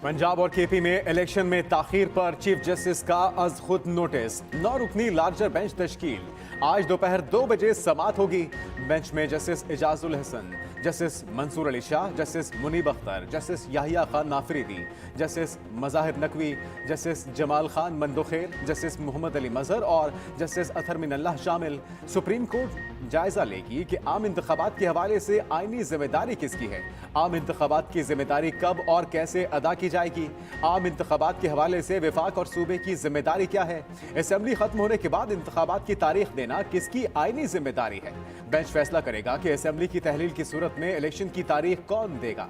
पंजाब और केपी में इलेक्शन में ताखीर पर चीफ जस्टिस का अज खुद नोटिस। 9 रुकनी लार्जर बेंच तश्कील। आज दोपहर 2 बजे समाअत होगी। बेंच में justice Ijazul Hasan, justice Mansoor Ali Shah, justice Munib Akhtar, justice Yahya Khan Afridi, justice Mazahir Naqvi, justice Jamal Khan Mandokhail, justice Muhammad Ali Mazhar और जस्टिस अथर मिनल्लाह शामिल। सुप्रीम कोर्ट जायजा लेगी कि आम इंतखाबात के हवाले से आईनी जिम्मेदारी किसकी है, आम इंतखाबात की जिम्मेदारी कब और कैसे अदा की जाएगी, आम इंतखाबात के हवाले से विफाक और सूबे की जिम्मेदारी क्या है, असेंबली खत्म होने के बाद इंतखाबात की तारीख देना किसकी आईनी जिम्मेदारी है। बेंच फैसला करेगा कि असेंबली की तहलील की सूरत में इलेक्शन की तारीख कौन देगा।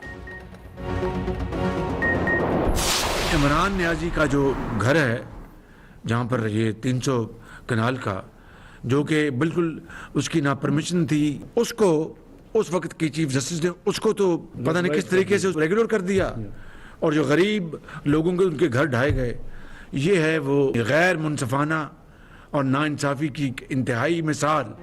इमरान नियाजी का जो घर है जहाँ पर ये 300 कनाल का, जो कि बिल्कुल उसकी ना परमिशन थी, उसको उस वक्त की चीफ जस्टिस ने उसको तो पता नहीं किस तरीके से रेगुलर कर दिया, और जो गरीब लोगों के उनके घर ढाए गए, ये है वो गैर मुनसफाना और नाइंसाफ़ी की इंतहाई मिसाल।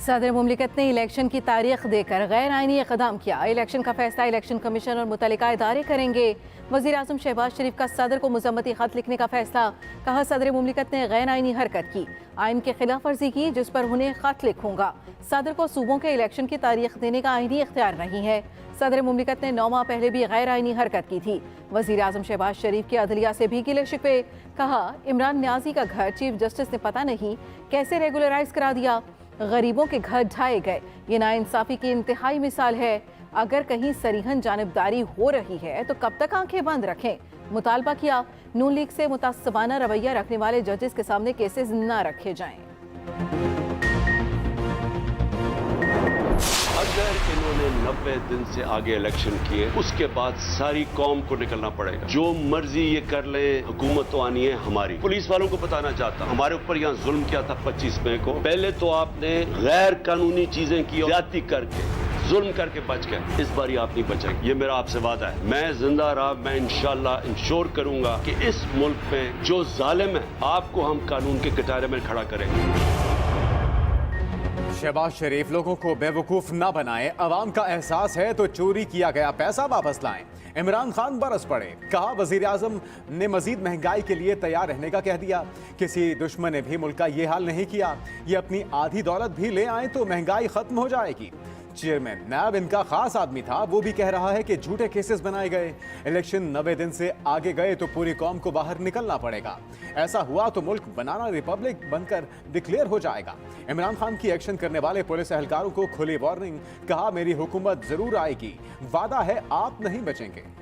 सदर मुमलिकत ने इलेक्शन की तारीख देकर गैर आइनी इक़दाम किया। इलेक्शन का फैसला इलेक्शन कमीशन और मुतल्लिका इदारे करेंगे। वज़ीर आज़म शहबाज शरीफ का सदर को मुज़म्मती ख़त लिखने का फैसला। कहा, सदर मुमलिकत ने गैर आइनी हरकत की, आइन के खिलाफ वर्जी की, जिस पर उन्हें ख़त लिखूंगा। सदर को सूबों के इलेक्शन की तारीख देने का आइनी इख्तियार नहीं है। सदर मुमलिकत ने 9 माह पहले भी गैर आइनी हरकत की थी। वज़ीर आज़म शहबाज शरीफ के अदलिया से भी गिले शिकवे। कहा, इमरान नियाजी का घर चीफ जस्टिस ने पता नहीं कैसे रेगुलराइज करा दिया, गरीबों के घर ढाए गए। ये नाइंसाफ़ी की इंतहाई मिसाल है। अगर कहीं सरीहन जानिबदारी हो रही है तो कब तक आंखें बंद रखें। मुतालबा किया, नून लीग से मुतासबाना रवैया रखने वाले जजेस के सामने केसेस न रखे जाएं। अगर इन्होंने 90 दिन से आगे इलेक्शन किए, उसके बाद सारी कौम को निकलना पड़ेगा। जो मर्जी ये कर ले, हुकूमत तो आनी है हमारी। पुलिस वालों को बताना चाहता, हमारे ऊपर यहाँ जुल्म किया था 25 मई को। पहले तो आपने गैर कानूनी चीजें की, ज्यादती करके, जुल्म करके बच गए। इस बार आप नहीं बचेंगे, ये मेरा आपसे वादा है। मैं जिंदा रहा, मैं इंशाल्लाह इंश्योर करूंगा कि इस मुल्क में जो जालिम है, आपको हम कानून के कटारे में खड़ा करेंगे। शहबाज शरीफ, लोगों को बेवकूफ ना बनाएं। अवाम का एहसास है तो चोरी किया गया पैसा वापस लाएं। इमरान खान बरस पड़े। कहा, वजीर आजम ने मजीद महंगाई के लिए तैयार रहने का कह दिया। किसी दुश्मन ने भी मुल्क का ये हाल नहीं किया। ये अपनी आधी दौलत भी ले आए तो महंगाई खत्म हो जाएगी। चेयरमैन नैब इनका खास आदमी था, वो भी कह रहा है कि झूठे केसेस बनाए गए। इलेक्शन 90 दिन से आगे गए तो पूरी कौम को बाहर निकलना पड़ेगा। ऐसा हुआ तो मुल्क बनाना रिपब्लिक बनकर डिक्लेयर हो जाएगा। इमरान खान की एक्शन करने वाले पुलिस एहलकारों को खुली वार्निंग। कहा, मेरी हुकूमत जरूर आएगी, वादा है आप नहीं बचेंगे।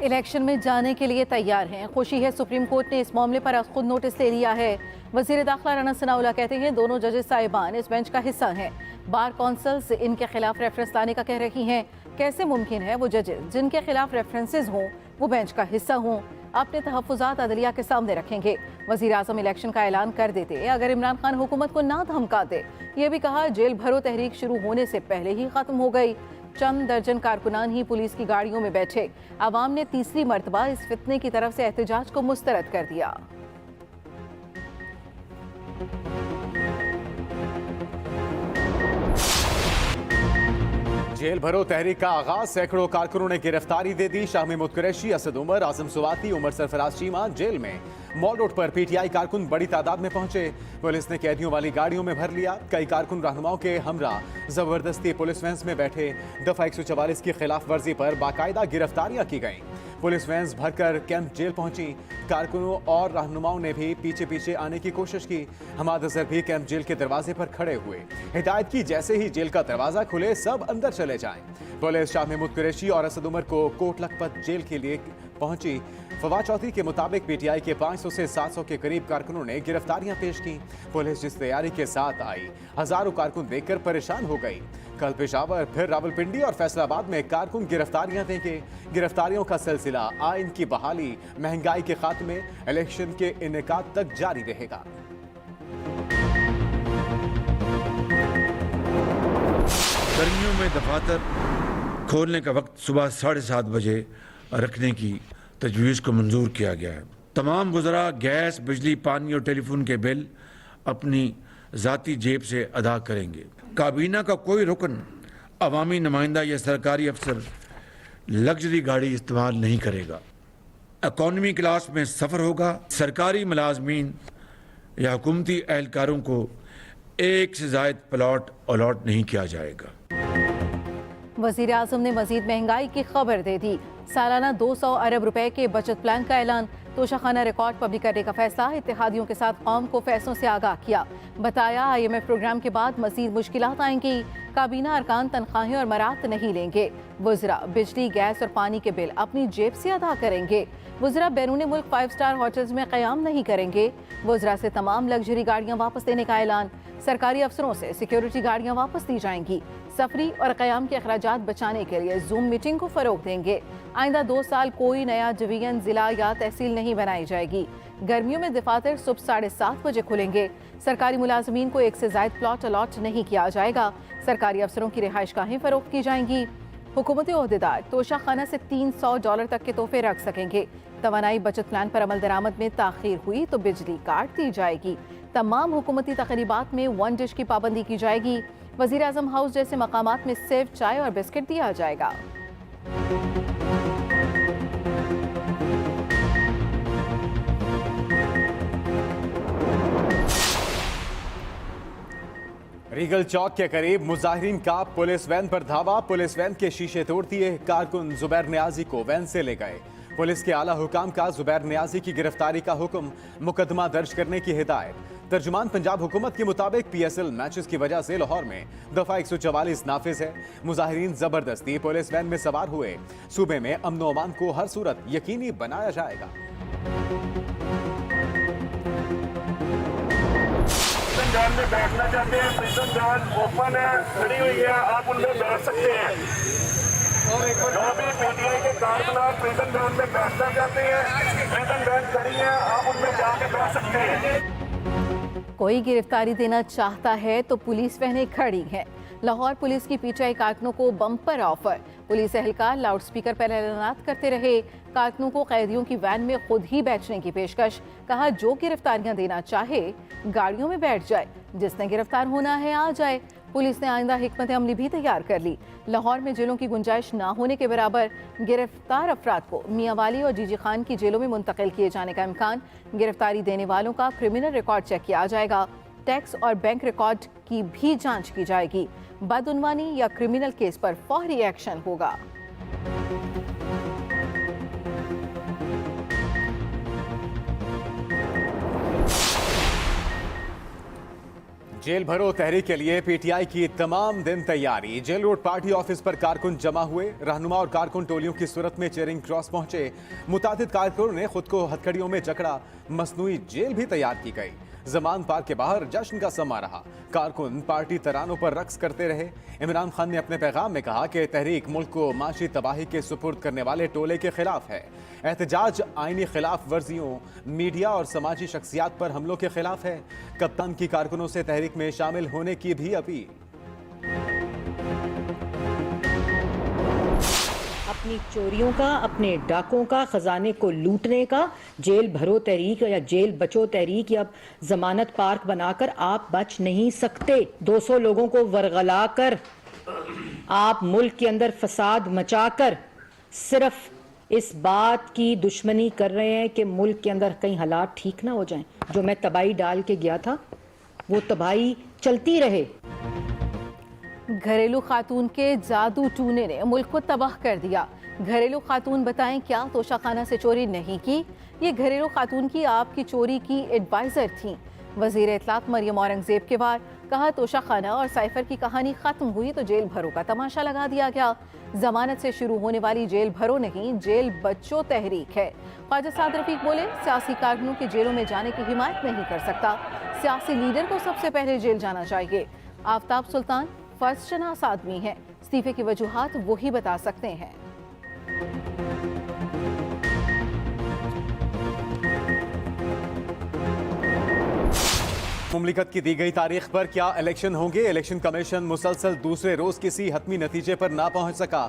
इलेक्शन में जाने के लिए तैयार हैं। खुशी है, सुप्रीम कोर्ट ने इस मामले पर खुद नोटिस ले लिया है। वजीर दाखिला राना सनाउल्लाह कहते हैं, दोनों जजेस साहिबान इस बेंच का हिस्सा हैं। बार कौंसल्स इनके खिलाफ रेफरेंस लाने का कह रही हैं। कैसे मुमकिन है वो जजेस जिनके खिलाफ रेफरेंसेज हों वो बेंच का हिस्सा हों? अपने तहफ़्फ़ुज़ात अदलिया के सामने रखेंगे। वज़ीर आज़म इलेक्शन का ऐलान कर देते अगर इमरान खान हुकूमत को ना धमका दे। ये भी कहा, जेल भरो तहरीक शुरू होने से पहले ही ख़त्म हो गई। चंद दर्जन कारकुनान ही पुलिस की गाड़ियों में बैठे। आवाम ने तीसरी मर्तबा इस फितने की तरफ से एहतजाज को मुस्तरद कर दिया। जेल भरो तहरीक का आगाज, सैकड़ों कारकुनों ने गिरफ्तारी दे दी। शाह महमूद कुरैशी, असद उमर, आजम सुवाती, उमर सरफराज चीमा जेल में। मॉल रोड पर पीटीआई कारकुन बड़ी तादाद में पहुंचे। पुलिस ने कैदियों वाली गाड़ियों में भर लिया। कई कारकुन रहनुमाओं के हमरा जबरदस्ती पुलिस वैन्स में बैठे। दफा 144 की खिलाफ वर्जी पर बाकायदा गिरफ्तारियां की गईं। पुलिस वैन्स भरकर कैंप जेल पहुंची। कारकुनों और रहनुमाओं ने भी पीछे पीछे आने की कोशिश की। हमाद अजहर भी कैंप जेल के दरवाजे पर खड़े हुए। हिदायत की, जैसे ही जेल का दरवाजा खुले सब अंदर चले जाएं। पुलिस शाह महमूद कुरैशी और असद उमर को कोट लखपत जेल के लिए पहुंची। फवाद चौधरी के मुताबिक पीटीआई के 500 से 700 के करीब कारकुनों ने गिरफ्तारियां पेश की। पुलिस जिस तैयारी के साथ आई, हजारों कारकुन देखकर परेशान हो गई। कल पेशावर, फिर रावलपिंडी और फैसलाबाद में कारकुन गिरफ्तारियां देंगे। गिरफ्तारियों का सिलसिला आइन की बहाली, महंगाई के खात्मे, इलेक्शन के इनेकाद तक जारी रहेगा। गर्मियों में दफातर खोलने का वक्त सुबह 7:30 बजे रखने की तजवीज़ को मंजूर किया गया है। तमाम गुजरा गैस, बिजली, पानी और टेलीफोन के बिल अपनी ज़ाती जेब से अदा करेंगे। काबीना का कोई रुकन, अवामी नुमाइंदा या सरकारी अफसर लग्जरी गाड़ी इस्तेमाल नहीं करेगा। इकॉनमी क्लास में सफ़र होगा। सरकारी मुलाजमीन या हुकूमती एहलकारों को एक से ज़ायद प्लॉट अलॉट नहीं किया जाएगा। वज़ीर आज़म ने मजीद महंगाई की खबर दे दी। सालाना 200 अरब रुपए के बचत प्लान का ऐलान। तोशाखाना रिकॉर्ड पब्लिक करने का फैसला। इत्तेहादियों के साथ कौम को फैसलों से आगाह किया। बताया IMF प्रोग्राम के बाद मजीद मुश्किलात आएंगी। काबीना अरकान तनख्वाहें और मरात नहीं लेंगे। वज़रा बिजली, गैस और पानी के बिल अपनी जेब से अदा करेंगे। वज़रा बैरून मुल्क 5 स्टार होटल्स में क़याम नहीं करेंगे। वज़रा से तमाम लग्जरी गाड़ियाँ वापस देने का ऐलान। सरकारी अफसरों से सिक्योरिटी गाड़ियाँ वापस दी जाएंगी। सफरी और क़याम के अखराजात बचाने के लिए जूम मीटिंग को फ़रोग देंगे। आइंदा 2 साल कोई नया डिवीजन, ज़िला या तहसील नहीं बनाई जाएगी। गर्मियों में दफातर सुबह 7:30 बजे खुलेंगे। सरकारी मुलाजमीन को एक से ज़ायद प्लॉट अलॉट नहीं किया जाएगा। सरकारी अफसरों की रिहाइशगाहें फ़रोख्त की जाएंगी। हुकूमती ओहदेदार तोशाखाना से $300 तक के तोहफे रख सकेंगे। तवानाई बचत प्लान पर अमल दरामद में ताख़ीर हुई तो बिजली काट दी जाएगी। तमाम हुकूमती तकरीबात में 1 डिश की पाबंदी की जाएगी। वज़ीर आज़म हाउस जैसे मकामात में सिर्फ चाय और बिस्किट दिया जाएगा। रीगल चौक के करीब मुजाहिरीन का पुलिस वैन पर धावा। पुलिस वैन के शीशे तोड़ दिए। कारकुन जुबैर नियाजी को वैन से ले गए। पुलिस के आला हुकाम का जुबैर नियाजी की गिरफ्तारी का हुक्म, मुकदमा दर्ज करने की हिदायत। तर्जुमान पंजाब हुकूमत के मुताबिक PSL मैचेस की वजह से लाहौर में दफा 144 नाफिज है। मुजाहिरीन जबरदस्ती पुलिस वैन में सवार हुए। सूबे में अमन व अमान को हर सूरत यकीनी बनाया जाएगा। जान में बैठना चाहते हैं, प्रिजन जान ओपन है, खड़ी हुई है, आप उनमें बैठ सकते हैं। जो भी PTI के कारकुनान प्रिजन जान में बैठना चाहते हैं, प्रिजन जान खड़ी है, आप उनमें जाके बैठ सकते हैं। कोई गिरफ्तारी देना चाहता है तो पुलिस वैनें खड़ी हैं। लाहौर पुलिस की PTI कारकुनों को बम्पर ऑफर। पुलिस एहलकार लाउडस्पीकर पर ऐलानात करते रहे। कारकुनों को कैदियों की वैन में खुद ही बैठने की पेशकश। कहा जो गिरफ्तारियां देना चाहे गाड़ियों में बैठ जाए, जिसने गिरफ्तार होना है आ जाए। पुलिस ने आइंदा हिकमत अमली भी तैयार कर ली। लाहौर में जेलों की गुंजाइश ना होने के बराबर गिरफ्तार अफराद को मियांवाली और जीजी खान की जेलों में मुंतकिल किए जाने का इम्कान। गिरफ्तारी देने वालों का क्रिमिनल रिकॉर्ड चेक किया जाएगा। टैक्स और बैंक रिकॉर्ड की भी जांच की जाएगी। बदउनवानी या क्रिमिनल केस पर फौरी एक्शन होगा। जेल भरो तहरीक के लिए PTI की तमाम दिन तैयारी। जेल रोड पार्टी ऑफिस पर कारकुन जमा हुए। रहनुमा और कारकुन टोलियों की सूरत में चेरिंग क्रॉस पहुंचे। मुतादिद कारकुनों ने खुद को हथकड़ियों में जकड़ा। मसनूई जेल भी तैयार की गई। जमान पार्क के बाहर जश्न का समा रहा। कारकुन पार्टी तरानों पर रक्स करते रहे। इमरान खान ने अपने पैगाम में कहा कि तहरीक मुल्क को माशी तबाही के सुपुर्द करने वाले टोले के खिलाफ है। एहतजाज आईनी खिलाफ वर्जियों, मीडिया और समाजी शख्सियात पर हमलों के खिलाफ है। कप्तान की कारकुनों से तहरीक में शामिल होने की भी अपील। अपनी चोरियों का, अपने डाकों का, खजाने को लूटने का जेल भरो तहरीक या जेल बचो तहरीक या जमानत पार्क बनाकर आप बच नहीं सकते। 200 लोगों को वरगला कर आप मुल्क के अंदर फसाद मचाकर सिर्फ इस बात की दुश्मनी कर रहे हैं कि मुल्क के अंदर कहीं हालात ठीक ना हो जाएं। जो मैं तबाही डाल के गया था वो तबाही चलती रहे। घरेलू खातून के जादू टूने ने मुल्क को तबाह कर दिया। घरेलू खातून बताएं क्या तोशाखाना से चोरी नहीं की? ये घरेलू खातून की आपकी चोरी की एडवाइजर थी। वजीर इत्तलात मरियम औरंगजेब के बाद कहा तोशाखाना और साइफर की कहानी खत्म हुई तो जेल भरो का तमाशा लगा दिया गया। जमानत से शुरू होने वाली जेल भरो नहीं, जेल बच्चों तहरीक है। ख्वाजा साद रफीक बोले सियासी कारकुनों के जेलों में जाने की हिमायत नहीं कर सकता। सियासी लीडर को सबसे पहले जेल जाना चाहिए। आफ्ताब सुल्तान फर्ज शनास आदमी है। इस्तीफे की वजूहात वही बता सकते हैं। मुमलिकत की दी गई तारीख पर क्या इलेक्शन होंगे? इलेक्शन कमीशन मुसलसल दूसरे रोज किसी हतमी नतीजे पर ना पहुंच सका।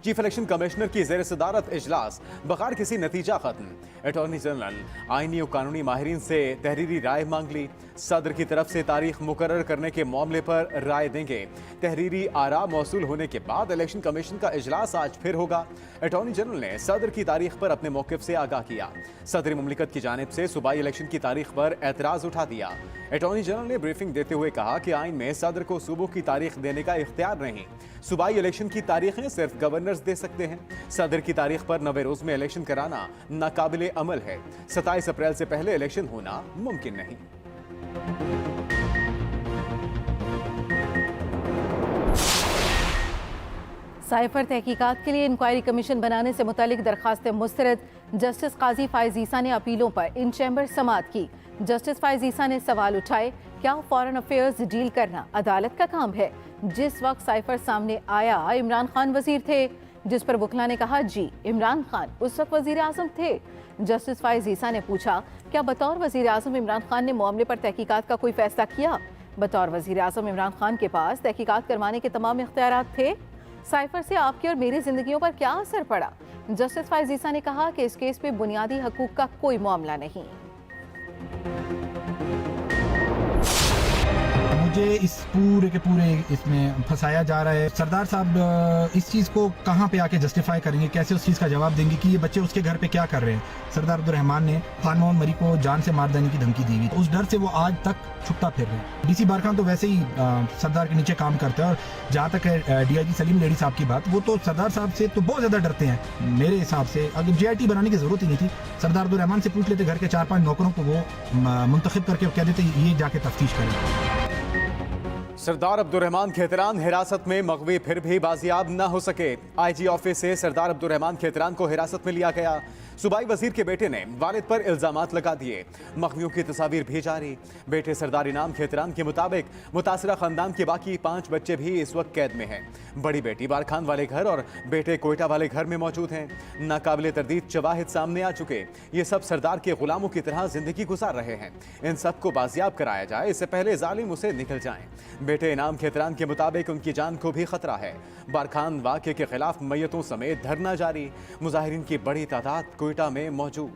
चीफ इलेक्शन कमिश्नर की ज़ेर सदारत इजलास बगैर किसी नतीजा खत्म। अटॉर्नी जनरल आईनी और कानूनी माहिरीन से तहरीरी राय मांग ली। सदर की तरफ से तारीख मुकर्रर करने के मामले पर राय देंगे। तहरीरी आरा मौसूल होने के बाद इलेक्शन कमीशन का इजलास आज फिर होगा। अटॉर्नी जनरल ने सदर की तारीख पर अपने मौक़िफ़ से आगाह किया। सदर मुमलिकत की जानिब से सूबाई इलेक्शन की तारीख पर एतराज़ उठा दिया। अटॉर्नी जनरल ने ब्रीफिंग देते हुए कहा कि आइन में सदर को सूबों की तारीख देने का इख्तियार नहीं, सूबाई इलेक्शन की तारीखें सिर्फ गवर्नर्स दे सकते हैं। सदर की तारीख पर 90 रोज में इलेक्शन कराना नाकाबिले अमल है। 27 अप्रैल से पहले इलेक्शन होना मुमकिन नहीं। साइफर तहकीकात के लिए इंक्वायरी कमीशन बनाने से मुतालिक दरखास्तें मुस्तरद। जस्टिस काजी फायज ईसा ने अपीलों पर इन चैम्बर समाअत की। जस्टिस फायज ईसा ने सवाल उठाए, क्या फॉरेन अफेयर्स डील करना अदालत का काम है? जिस वक्त साइफर सामने आया इमरान खान वजीर थे, जिस पर वकला ने कहा जी इमरान खान उस वक्त वजीर आजम थे। जस्टिस फायज ईसा ने पूछा, क्या बतौर वजीर आजम इमरान खान ने मामले पर तहकीकात का कोई फैसला किया? बतौर वजीर आजम इमरान खान के पास तहकीकात करवाने के तमाम इख्तियारात थे। साइफर से आपकी और मेरी जिंदगियों पर क्या असर पड़ा? जस्टिस फायज ईसा ने कहा कि इस केस पे बुनियादी हकूक का कोई मामला नहीं। मुझे इस पूरे के पूरे इसमें फंसाया जा रहा है। सरदार साहब इस चीज़ को कहाँ पे आके जस्टिफाई करेंगे, कैसे उस चीज़ का जवाब देंगे कि ये बच्चे उसके घर पे क्या कर रहे हैं? सरदार अब्दुर्रहमान ने खान मोहम्मद मरी को जान से मार देने की धमकी दी हुई, उस डर से वो आज तक छुपता फिर रहे हैं। डीसी बारखान तो वैसे ही सरदार के नीचे काम करता है, और जहाँ तक है DIG सलीम लेडी साहब की बात, वो तो सरदार साहब से तो बहुत ज़्यादा डरते हैं मेरे हिसाब से। अगर JIT बनाने की ज़रूरत ही नहीं थी, सरदार अब्दुर्रहमान से पूछ लेते, घर के 4-5 नौकरों को वो मुंतखब करके कह देते ये जाके तफ्तीश करें। सरदार अब्दुर्रहमान खेतरान हिरासत में मगवी फिर भी बाजियाब न हो सके। IG ऑफिस से सरदार अब्दुर्रहमान खेतरान को हिरासत में लिया गया। सूबाई वजीर के बेटे ने वालिद पर इल्जामात लगा दिए। मगवियों की तस्वीर भी जारी। बेटे सरदार इनाम खेतरान के मुताबिक मुतासरा खानदान के बाकी 5 बच्चे भी इस वक्त कैद में हैं। बड़ी बेटी बारखान वाले घर और बेटे कोयटा वाले घर में मौजूद हैं। नाकाबिले तरदीद शवाहिद सामने आ चुके। ये सब सरदार के गुलामों की तरह जिंदगी गुजार रहे हैं। इन सबको बाजियाब कराया जाए, इससे पहले जालिम उसे निकल जाएं। बेटे इनाम खेतरान के मुताबिक उनकी जान को भी खतरा है। बारखान वाक़े के खिलाफ मैयतों समेत धरना जारी। मुजाहिरीन की बड़ी तादाद कोयटा में मौजूद।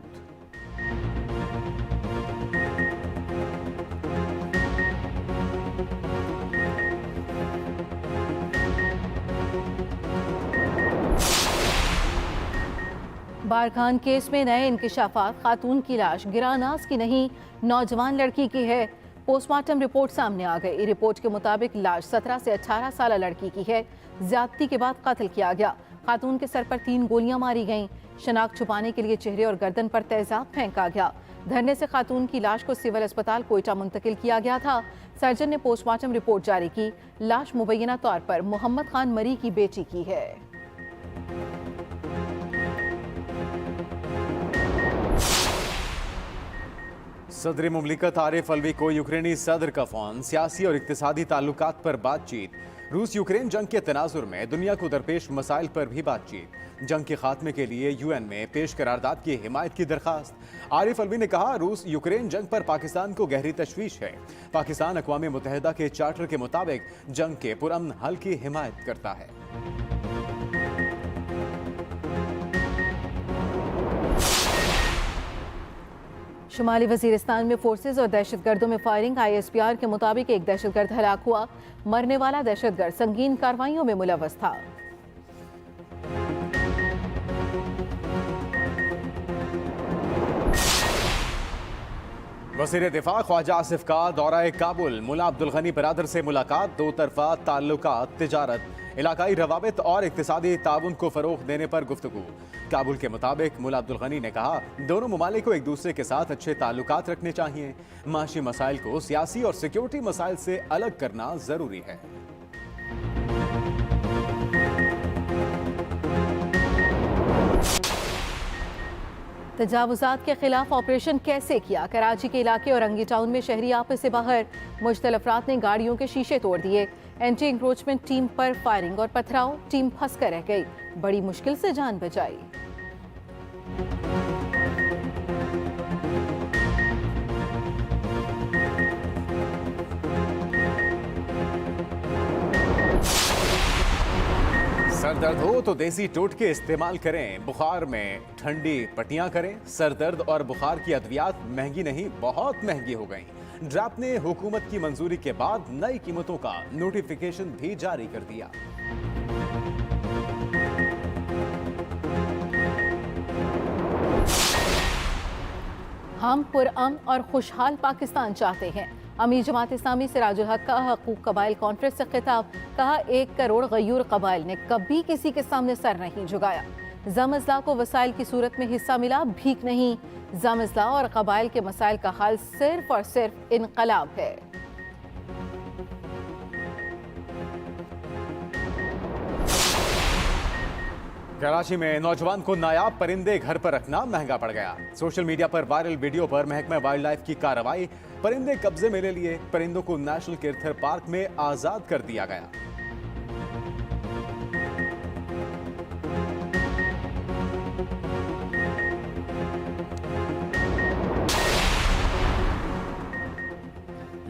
बारखान केस में नए इंकिशाफात। खातून की लाश गिरानास की नहीं, नौजवान लड़की की है। पोस्टमार्टम रिपोर्ट सामने आ गई। रिपोर्ट के मुताबिक लाश 17 से 18 साल लड़की की है। ज्यादती के बाद कत्ल किया गया। खातून के सर पर 3 गोलियां मारी गईं। शनाख्त छुपाने के लिए चेहरे और गर्दन पर तेजाब फेंका गया। धरने से खातून की लाश को सिविल अस्पताल कोयटा मुंतकिल किया गया था। सर्जन ने पोस्टमार्टम रिपोर्ट जारी की। लाश मुबैना तौर पर मोहम्मद खान मरी की बेटी की है। सदर मुमलिकत आरिफ अलवी को यूक्रेनी सदर का फोन। सियासी और इक्तिसादी ताल्लुकात पर बातचीत। रूस यूक्रेन जंग के तनाजुर में दुनिया को दरपेश मसाइल पर भी बातचीत। जंग के खात्मे के लिए UN में पेश करारदाद की हिमायत की दरखास्त। आरिफ अलवी ने कहा, रूस यूक्रेन जंग पर पाकिस्तान को गहरी तशवीश है। पाकिस्तान अक़वाम मुत्तहिदा के चार्टर के मुताबिक जंग के पुरअमन हल की हिमायत करता है। शुमाली वजीरिस्तान में फोर्सेज और दहशतगर्दों में फायरिंग। ISPR के मुताबिक एक दहशतगर्द हलाक हुआ। मरने वाला दहशतगर्द संगीन कार्रवाइयों में मुलव्वस था। वज़ीर दिफा ख्वाजा आसिफ का दौरा काबुल। मुला अब्दुल गनी बरादर से मुलाकात। 2 तरफा ताल्लुकात, तिजारत, इलाकाई रवाबित और इक्तिसादी ताउन को फ़रोग़ देने पर गुफ्तगू। काबुल के मुताबिक मुला अब्दुल गनी ने कहा, दोनों ममालिक को एक दूसरे के साथ अच्छे ताल्लुकात रखने चाहिए। माशी मसाइल को सियासी और सिक्योरिटी मसाइल से अलग करना ज़रूरी है। तजावुज़ात के खिलाफ ऑपरेशन कैसे किया? कराची के इलाके और अंगी टाउन में शहरी आपस से बाहर। मुश्तल अफराद ने गाड़ियों के शीशे तोड़ दिए। एंटी इंक्रोचमेंट टीम पर फायरिंग और पथराव। टीम फंस कर रह गई। बड़ी मुश्किल से जान बचाई। सर दर्द हो तो देसी टोटके इस्तेमाल करें। बुखार में ठंडी पट्टियां करें। सर दर्द और बुखार की अद्वियात महंगी नहीं, बहुत महंगी हो गई। ड्रैप ने हुकूमत की मंजूरी के बाद नई कीमतों का नोटिफिकेशन भी जारी कर दिया। हम पुरअमन और खुशहाल पाकिस्तान चाहते हैं। अमीर जमात इस्लामी सिराजुल हक का हकूक कबाइल कॉन्फ्रेंस से खिताब। कहा 1 करोड़ गयूर कबाइल ने कभी किसी के सामने सर नहीं झुकाया। जमजला को वसाइल की सूरत में हिस्सा मिला, भीख नहीं। जमजला और कबाइल के मसाइल का हल सिर्फ और सिर्फ इनकलाब है। कराची में नौजवान को नायाब परिंदे घर पर रखना महंगा पड़ गया। सोशल मीडिया पर वायरल वीडियो पर महकमा वाइल्ड लाइफ की कार्रवाई। परिंदे कब्जे में ले लिए। परिंदों को नेशनल किरथर पार्क में आजाद कर दिया गया।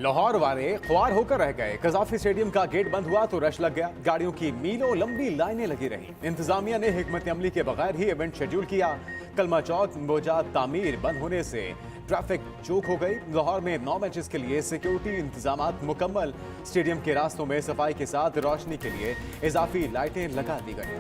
लाहौर वाले ख्वार होकर रह गए। कजाफी स्टेडियम का गेट बंद हुआ तो रश लग गया। गाड़ियों की मीलों लंबी लाइनें लगी रहीं। इंतजामिया ने हिकमत अमली के बगैर ही इवेंट शेड्यूल किया। कलमा चौक मोजा तामीर बंद होने से ट्रैफिक चौक हो गई। लाहौर में 9 मैचेस के लिए सिक्योरिटी इंतजामात मुकम्मल। स्टेडियम के रास्तों में सफाई के साथ रोशनी के लिए इजाफी लाइटें लगा दी गई।